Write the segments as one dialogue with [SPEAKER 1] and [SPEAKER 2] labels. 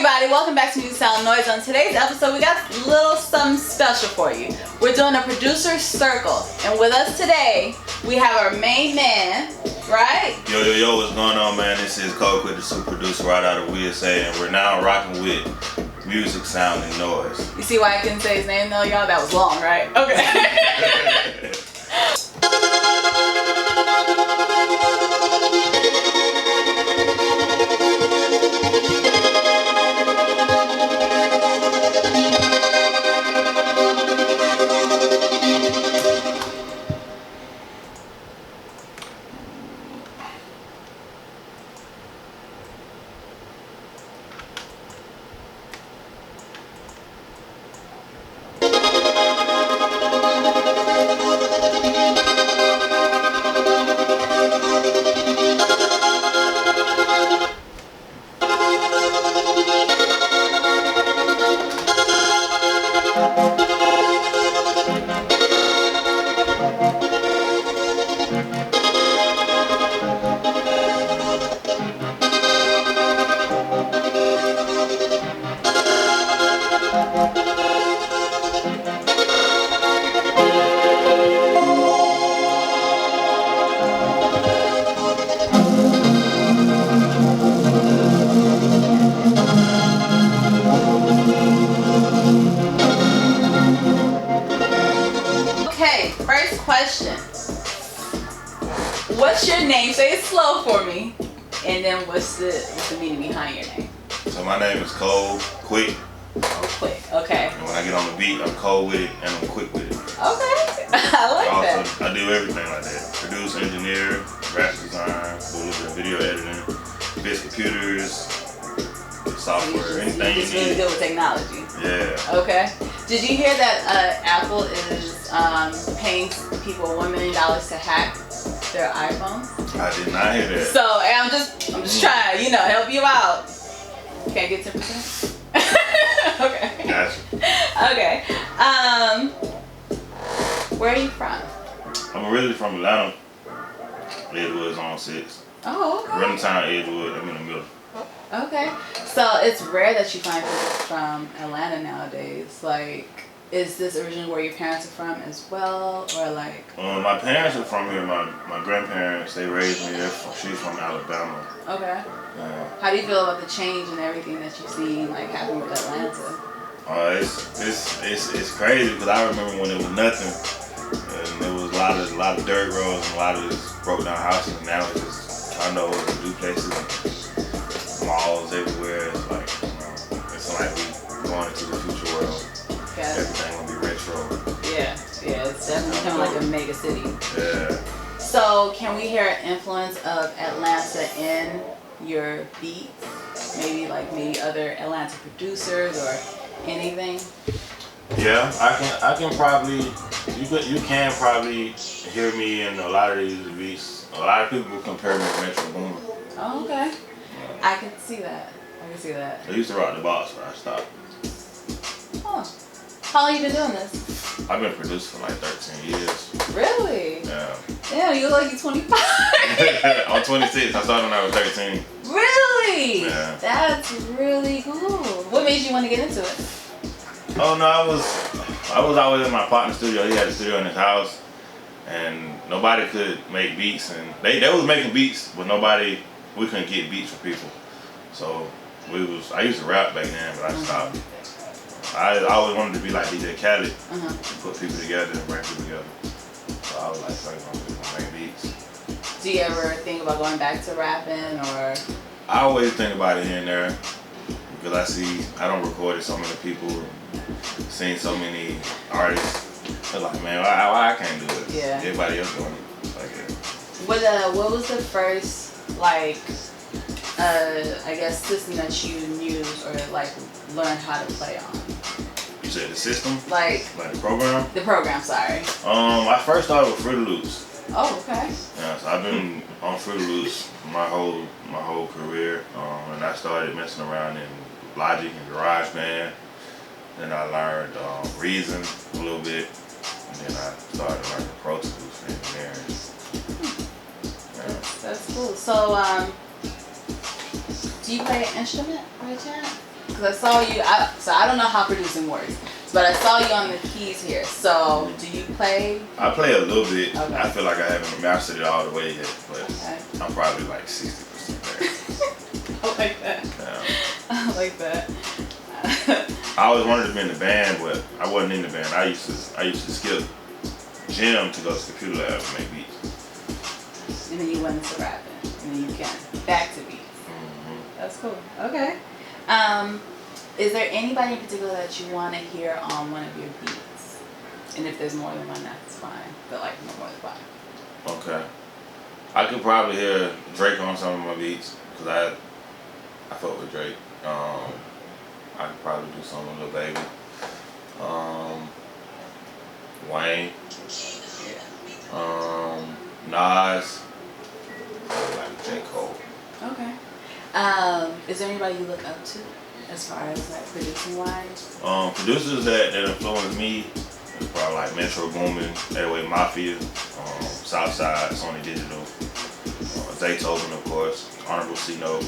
[SPEAKER 1] everybody, welcome back to MusicSoundNoise. On today's episode, we got a little something special for you. We're doing a producer circle, and with us today, we have our main man, right?
[SPEAKER 2] Yo, what's going on, man? This is Coll, the super producer right out of WESA, and we're now rocking with MusicSoundNoise.
[SPEAKER 1] You see why I couldn't say his name though, y'all? That was long, right? Okay. First question. What's your name? Say it slow for me. And then what's the meaning behind your name?
[SPEAKER 2] So my name is Coll, Quic.
[SPEAKER 1] Oh, Quic. Okay.
[SPEAKER 2] And when I get on the beat, I'm cold with it and I'm quick with it.
[SPEAKER 1] Okay. I like that.
[SPEAKER 2] I do everything like that. Produce, engineer, graphic design, do a little bit of video editing, fix computers, software, anything you
[SPEAKER 1] He's
[SPEAKER 2] need.
[SPEAKER 1] really good with technology.
[SPEAKER 2] Yeah.
[SPEAKER 1] Okay. Did you hear that Apple is paying people $1 million to hack their iPhones?
[SPEAKER 2] I did not hear that.
[SPEAKER 1] So I'm just trying to, help you out. Can I get 10%? Okay.
[SPEAKER 2] Gotcha.
[SPEAKER 1] Okay. Where are you from?
[SPEAKER 2] I'm originally from Atlanta. Edgewood's on 6.
[SPEAKER 1] Oh, okay.
[SPEAKER 2] Rentown, Edgewood. I'm in the middle.
[SPEAKER 1] Okay. So it's rare that you find people from Atlanta nowadays. Like, is this originally where your parents are from as well, or like?
[SPEAKER 2] My parents are from here. My grandparents, they raised me there. She's from Alabama.
[SPEAKER 1] Okay. How do you feel about the change and everything that you've seen like happen with Atlanta?
[SPEAKER 2] It's crazy because I remember when it was nothing, and there was a lot of dirt roads and a lot of just broke down houses, and now it's just condos and duplexes and malls everywhere. It's like it's like we going into the future world.
[SPEAKER 1] Got it.
[SPEAKER 2] Everything will be retro.
[SPEAKER 1] Yeah, it's definitely becoming like a mega city.
[SPEAKER 2] Yeah.
[SPEAKER 1] So can we hear an influence of Atlanta in your beats? Maybe other Atlanta producers or anything?
[SPEAKER 2] Yeah, I can probably you can probably hear me in a lot of these beats. A lot of people compare me to Metro Boomin.
[SPEAKER 1] Oh, okay. I can see that.
[SPEAKER 2] I used to rock the box, but I stopped.
[SPEAKER 1] Oh. How long you been doing this?
[SPEAKER 2] I've been producing for like 13 years.
[SPEAKER 1] Really?
[SPEAKER 2] Yeah.
[SPEAKER 1] Damn, you look like you're 25.
[SPEAKER 2] I'm 26. I started when I was 13.
[SPEAKER 1] Really?
[SPEAKER 2] Yeah.
[SPEAKER 1] That's really cool. What made you want to get into it?
[SPEAKER 2] Oh no, I was always in my partner's studio. He had a studio in his house, and nobody could make beats, and they was making beats, but we couldn't get beats for people. So I used to rap back then, but I stopped. I always wanted to be like DJ Khaled, put people together and bring people together. So I was like, fuck, I'm just gonna make beats.
[SPEAKER 1] Do you ever think about going back to rapping, or?
[SPEAKER 2] I always think about it here and there because I don't record it so many people, seen so many artists. I'm like, man, why I can't do it?
[SPEAKER 1] Yeah.
[SPEAKER 2] Everybody else doing it. It's like, yeah.
[SPEAKER 1] What was the first I guess system that you used or learned how to play on?
[SPEAKER 2] You said the system?
[SPEAKER 1] Like
[SPEAKER 2] the program?
[SPEAKER 1] The program, sorry.
[SPEAKER 2] I first started with Fruity Loops.
[SPEAKER 1] Oh, okay.
[SPEAKER 2] Yeah, so I've been on Fruity Loops my whole career, and I started messing around in Logic and GarageBand. Then I learned Reason a little bit, and then I started learning Pro Tools for engineering.
[SPEAKER 1] That's cool. So, do you play an instrument by chance? because I saw you. So I don't know how producing works, but I saw you on the keys here. So do you play?
[SPEAKER 2] I play a little bit.
[SPEAKER 1] Okay.
[SPEAKER 2] I feel like I haven't mastered it all the way yet, but
[SPEAKER 1] Okay.
[SPEAKER 2] I'm probably like 60% there.
[SPEAKER 1] I like that.
[SPEAKER 2] Yeah.
[SPEAKER 1] I like that.
[SPEAKER 2] I always wanted to be in the band, but I wasn't in the band. I used to skip gym to go to the computer lab and make beats.
[SPEAKER 1] And then you went into rapping, and then you can back to beats. That's cool. Okay. Is there anybody in particular that you want to hear on one of your beats? And if there's more than one, that's fine. But like no more than five.
[SPEAKER 2] Okay. I could probably hear Drake on some of my beats because I fuck with Drake. I could probably do something with Lil Baby. Wayne. Nas. Like J. Coll.
[SPEAKER 1] Okay. Is there anybody you look up to as far as like producing wise?
[SPEAKER 2] Producers that influence me is probably like Metro Boomin, 808 Mafia, Southside, Sony Digital, Zaytoven of course, Honorable C Note.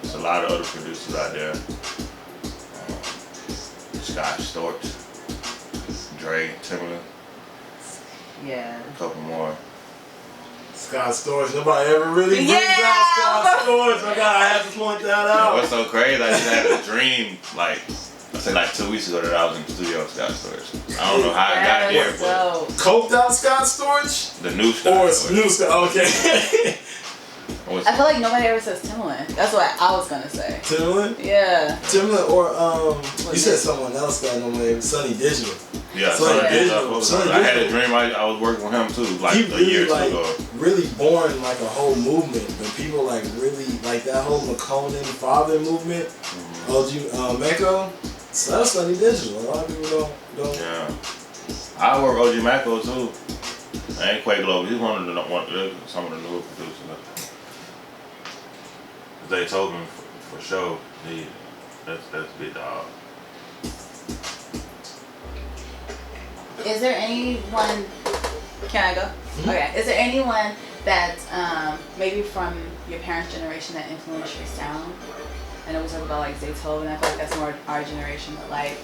[SPEAKER 2] There's a lot of other producers out there. Scott Storch, Dre, Timberland.
[SPEAKER 1] Yeah.
[SPEAKER 2] A couple more.
[SPEAKER 3] Scott Storch, nobody ever really brings out Scott Storch. I have to point that out.
[SPEAKER 2] What's so crazy? I just had a dream, like, I say like 2 weeks ago that I was in the studio with Scott Storch. I don't know how I got there, but
[SPEAKER 3] Coked out Scott Storch?
[SPEAKER 2] the new Scott
[SPEAKER 3] Or
[SPEAKER 2] Storch.
[SPEAKER 3] new Scott, okay.
[SPEAKER 1] I feel like nobody ever says Timberland. That's what I was gonna say.
[SPEAKER 3] Timberland?
[SPEAKER 1] Yeah.
[SPEAKER 3] Timberland or you said someone else got no name, Sonny Digital.
[SPEAKER 2] Yeah,
[SPEAKER 3] Sonny
[SPEAKER 2] Digital.
[SPEAKER 3] Sonny
[SPEAKER 2] I had a
[SPEAKER 3] Digital.
[SPEAKER 2] dream I was working with him too, like
[SPEAKER 3] He
[SPEAKER 2] a year or two
[SPEAKER 3] really
[SPEAKER 2] ago.
[SPEAKER 3] really born like a whole movement, but people like really like that whole McConan father movement. OG Mako. So that's Sonny Digital. A lot of people don't.
[SPEAKER 2] Yeah. I work OG Mako too. I ain't Quic Global. He's one of some of the newer producers. They told him for sure. That's big dog.
[SPEAKER 1] Is there anyone? Can I go?
[SPEAKER 3] Mm-hmm.
[SPEAKER 1] Okay. Is there anyone that maybe from your parents' generation that influenced your sound? I know we talk about like Zaytoven. I feel like that's more our generation, but like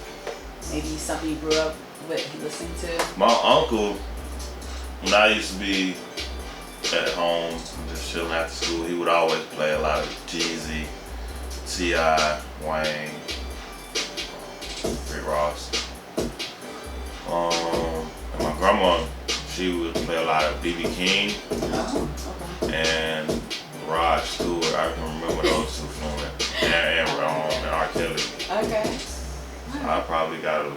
[SPEAKER 1] maybe something you grew up with, listening to.
[SPEAKER 2] My uncle, when I used to be at home, just chilling after school, he would always play a lot of Jeezy, T.I., Wayne, Rick Ross. And my grandma, she would play a lot of B.B. King and Rod Stewart. I can remember those two fluent. And R. Kelly.
[SPEAKER 1] Okay.
[SPEAKER 2] So I probably got a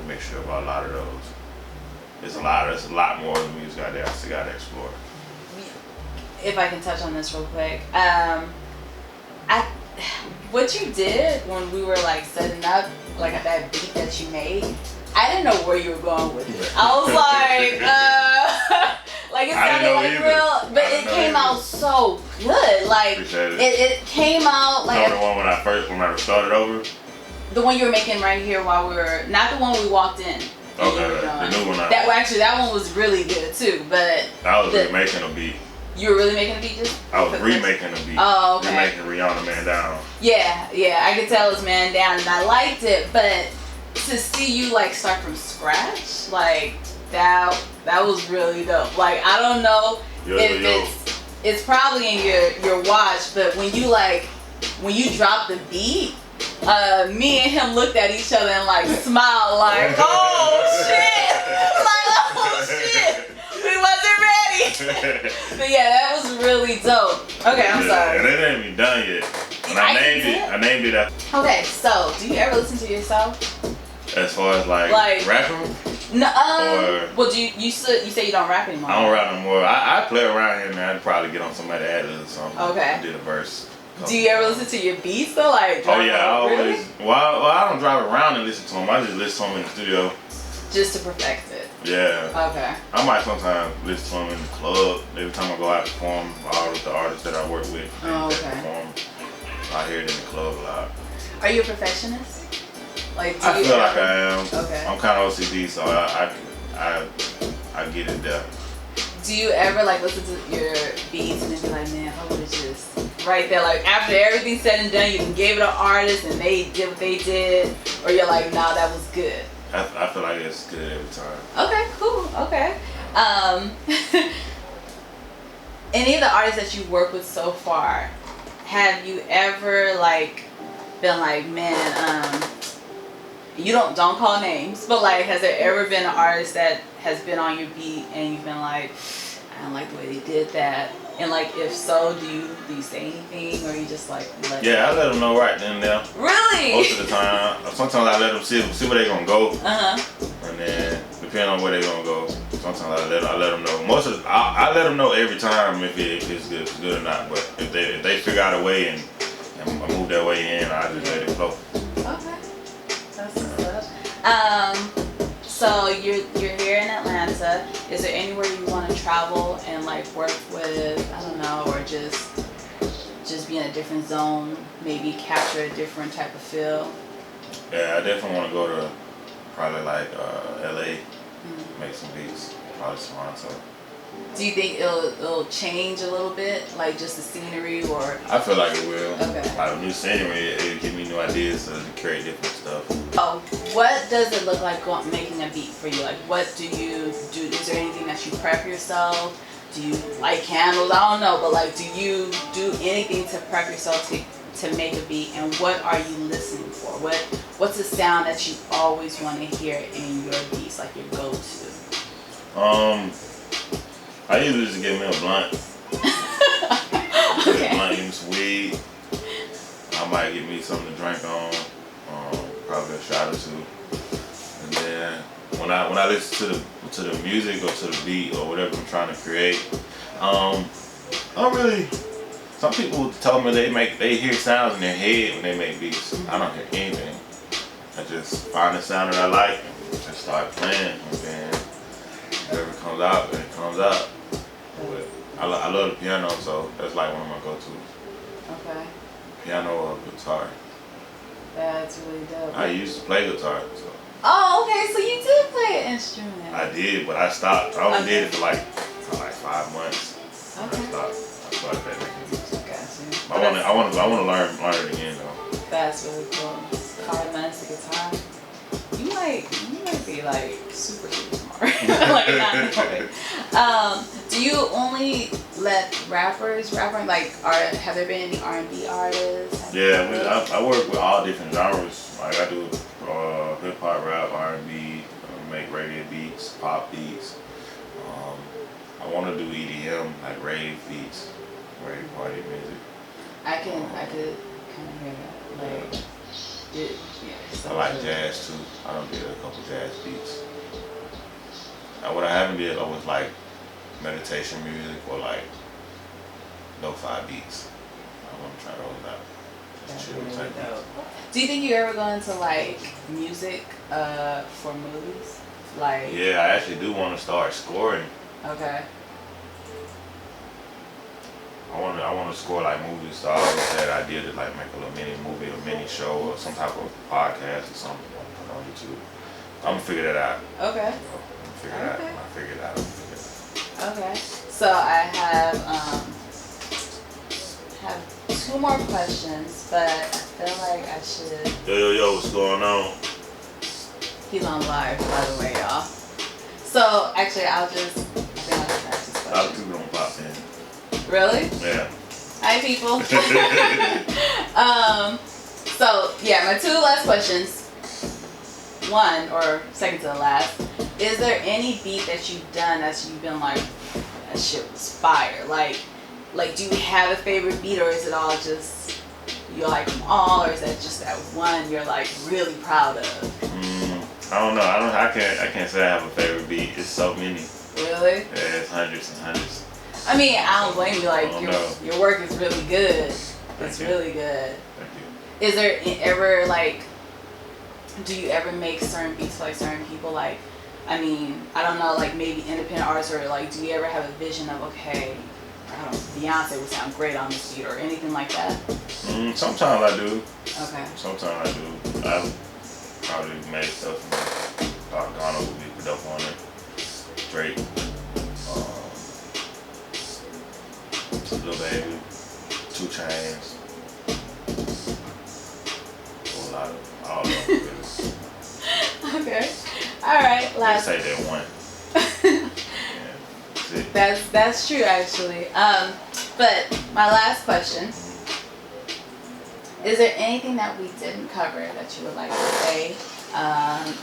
[SPEAKER 2] mixture of a lot of those. There's a lot more than music out there I still got to explore.
[SPEAKER 1] If I can touch on this real quick, what you did when we were like setting up, like that beat that you made, I didn't know where you were going with it. I was like, like it sounded like real, but it came out so good. Like it came out like
[SPEAKER 2] the one when I started over.
[SPEAKER 1] The one you were making right here while we were, not the one we walked in.
[SPEAKER 2] Okay, the new one.
[SPEAKER 1] That one was really good too, but
[SPEAKER 2] I was remaking a beat.
[SPEAKER 1] You were really making a beat just?
[SPEAKER 2] I was remaking a beat.
[SPEAKER 1] Oh, okay.
[SPEAKER 2] Remaking Rihanna Man Down.
[SPEAKER 1] Yeah, I could tell it was Man Down, and I liked it, but to see you like start from scratch, like that was really dope. Like I don't know if it's probably in your watch, but when you drop the beat, me and him looked at each other and like smiled like, oh shit, we wasn't ready. But yeah, that was really dope. Okay, I'm sorry.
[SPEAKER 2] And it ain't even done yet. And I named it after.
[SPEAKER 1] Okay, so do you ever listen to yourself?
[SPEAKER 2] As far as like rapping?
[SPEAKER 1] No. Well, you say you don't rap anymore.
[SPEAKER 2] I don't rap no more. I play around here, man. I'd probably get on somebody ad-libs or something.
[SPEAKER 1] Okay.
[SPEAKER 2] I did a verse.
[SPEAKER 1] Do you ever listen to your beats though? Like,
[SPEAKER 2] oh yeah, I always.
[SPEAKER 1] Really?
[SPEAKER 2] Well, I don't drive around and listen to them. I just listen to them in the studio.
[SPEAKER 1] Just to perfect it.
[SPEAKER 2] Yeah.
[SPEAKER 1] Okay.
[SPEAKER 2] I might sometimes listen to them in the club. Every time I go out to perform, all of the artists that I work with, they perform. I hear it in the club a lot.
[SPEAKER 1] Are you a perfectionist? Like,
[SPEAKER 2] I feel like I am.
[SPEAKER 1] Okay.
[SPEAKER 2] I'm kind of OCD, so I get it there.
[SPEAKER 1] Do you ever like listen to your beats and then be like, man, if I would have just right there? Like after everything's said and done, you can give it an artist and they did what they did, or you're like, nah, that was good.
[SPEAKER 2] I feel like it's good every time.
[SPEAKER 1] Okay, cool. Okay. Any of the artists that you work with so far, have you ever like been like, man, you don't call names, but like, has there ever been an artist that has been on your beat and you've been like, I don't like the way they did that? And like, if so, do you say anything, or you just like let
[SPEAKER 2] I let them know right then and there.
[SPEAKER 1] Really?
[SPEAKER 2] Most of the time. Sometimes I let them see where they gonna go.
[SPEAKER 1] Uh-huh.
[SPEAKER 2] And then depending on where they gonna go, sometimes I let them know. I let them know every time if it's good or not. But if they figure out a way and move their way in, I just let it flow.
[SPEAKER 1] Okay. That's what's up. So you're here in Atlanta. Is there anywhere you want to travel and like work with, I don't know, or just be in a different zone, maybe capture a different type of feel?
[SPEAKER 2] Yeah, I definitely want to go to probably like LA, make some beats, probably Toronto.
[SPEAKER 1] Do you think it'll change a little bit, like just the scenery, or?
[SPEAKER 2] I feel like it will.
[SPEAKER 1] Okay.
[SPEAKER 2] Like new scenery, it'll give me new ideas to create different stuff.
[SPEAKER 1] Oh, what does it look like making a beat for you? Like, what do you do? Is there anything that you prep yourself? Do you light candles? I don't know, but like, do you do anything to prep yourself to make a beat? And what are you listening for? What's the sound that you always want to hear in your beats, like your go-to?
[SPEAKER 2] I usually just get me a blunt.
[SPEAKER 1] Okay.
[SPEAKER 2] Get a blunt, give me some weed. I might get me something to drink on. Probably a shot or two. And then when I listen to the music or to the beat or whatever I'm trying to create, I don't really. Some people tell me they hear sounds in their head when they make beats. I don't hear anything. I just find the sound that I like and just start playing, and then whatever comes out, then it comes out. But I love the piano, so that's like one of my go-tos.
[SPEAKER 1] Okay.
[SPEAKER 2] Piano or guitar.
[SPEAKER 1] That's really dope.
[SPEAKER 2] I used to play guitar, so.
[SPEAKER 1] Oh, okay. So you did play an instrument.
[SPEAKER 2] I did, but I stopped. I only did it for like 5 months.
[SPEAKER 1] Okay.
[SPEAKER 2] I stopped. I started making beats.
[SPEAKER 1] Gotcha.
[SPEAKER 2] I want to learn it again though.
[SPEAKER 1] That's really cool. 5 months to guitar. You might be like super smart. Like not knowing. Do you only let rappers rap? Like, have there been any R&B artists?
[SPEAKER 2] Yeah, I work with all different genres. Like I do hip hop, rap, R&B, make reggae beats, pop beats. I want to do EDM, like rave beats, rave party music.
[SPEAKER 1] I could kind of hear that. Like, yeah.
[SPEAKER 2] I like jazz too. I done did a couple jazz beats. What I haven't did was like meditation music or like lo-fi beats. I want to try those out. Just chill type beats.
[SPEAKER 1] Do you think you ever go into like music for movies? Like,
[SPEAKER 2] yeah, I actually do want to start scoring.
[SPEAKER 1] Okay.
[SPEAKER 2] I want to score like movies. So I always had the idea to like make a little mini movie or mini show or some type of podcast or something on YouTube. I'm gonna figure that out.
[SPEAKER 1] Okay.
[SPEAKER 2] Figure it out. When I figure it out.
[SPEAKER 1] Okay. So I have 2 more questions, but I feel like I should.
[SPEAKER 2] Yo, what's going on?
[SPEAKER 1] He's on live, by the way, y'all. So actually, I think I'll just ask this
[SPEAKER 2] A lot of
[SPEAKER 1] question.
[SPEAKER 2] people don't pop in.
[SPEAKER 1] Really?
[SPEAKER 2] Yeah.
[SPEAKER 1] Hi, people. So yeah, my 2 last questions. One, or second to the last, is there any beat that you've done that you've been like, that shit was fire? Like, do you have a favorite beat, or is it all just you like them all, or is that just that one you're like really proud of?
[SPEAKER 2] I don't know. I can't say I have a favorite beat. It's so many.
[SPEAKER 1] Really?
[SPEAKER 2] Yeah, it's hundreds and hundreds.
[SPEAKER 1] I mean, I don't blame you. Like your work is really good. It's really good.
[SPEAKER 2] Thank you.
[SPEAKER 1] Is there ever like, do you ever make certain beats for like certain people? Like, I mean, I don't know, like maybe independent artists, or like, do you ever have a vision of, okay, I don't know, Beyonce would sound great on this beat or anything like that?
[SPEAKER 2] Sometimes I do.
[SPEAKER 1] Okay.
[SPEAKER 2] Sometimes I do. I've probably made stuff from Ghana would be put up on it. Drake. Lil Baby. 2 Chainz. A lot of all of them.
[SPEAKER 1] Okay. All right. Last.
[SPEAKER 2] Say that one. Yeah,
[SPEAKER 1] that's true actually. But my last question. Is there anything that we didn't cover that you would like to say?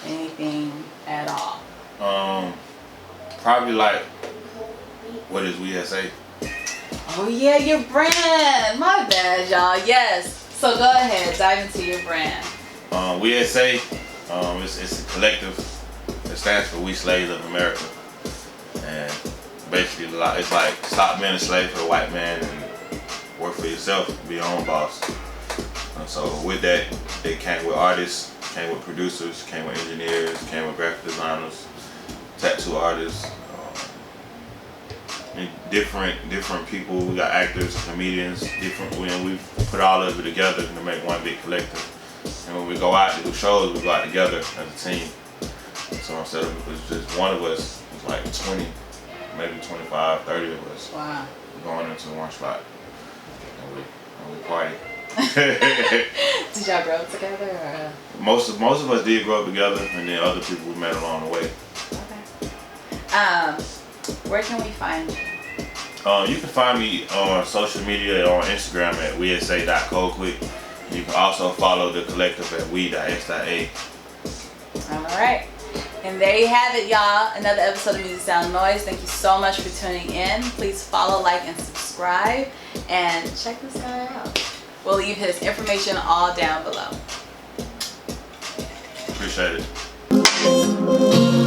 [SPEAKER 1] Anything at all?
[SPEAKER 2] Probably like, what is WESA? Oh
[SPEAKER 1] yeah, your brand. My bad, y'all. Yes. So go ahead, dive into your brand.
[SPEAKER 2] WESA, it's a collective. It stands for We Slaves of America, and basically it's like stop being a slave for the white man and work for yourself, be your own boss. And so with that, it came with artists, came with producers, came with engineers, came with graphic designers, tattoo artists, and different people. We got actors, comedians, different. We put all of it together to make one big collective. And when we go out to do shows, we go out together as a team. So instead of it was just one of us, it was like 20, maybe 25, 30 of us.
[SPEAKER 1] Wow.
[SPEAKER 2] Going into one spot, and we party.
[SPEAKER 1] Did y'all grow up together? Or?
[SPEAKER 2] Most of us did grow up together, and then other people we met along the way.
[SPEAKER 1] Okay. Where can we find you?
[SPEAKER 2] You can find me on social media on Instagram at wesa.Quic. You can also follow the collective at we.s.a.
[SPEAKER 1] All right. And there you have it, y'all. Another episode of Music Sound Noise. Thank you so much for tuning in. Please follow, like, and subscribe. And check this guy out. We'll leave his information all down below.
[SPEAKER 2] Appreciate it.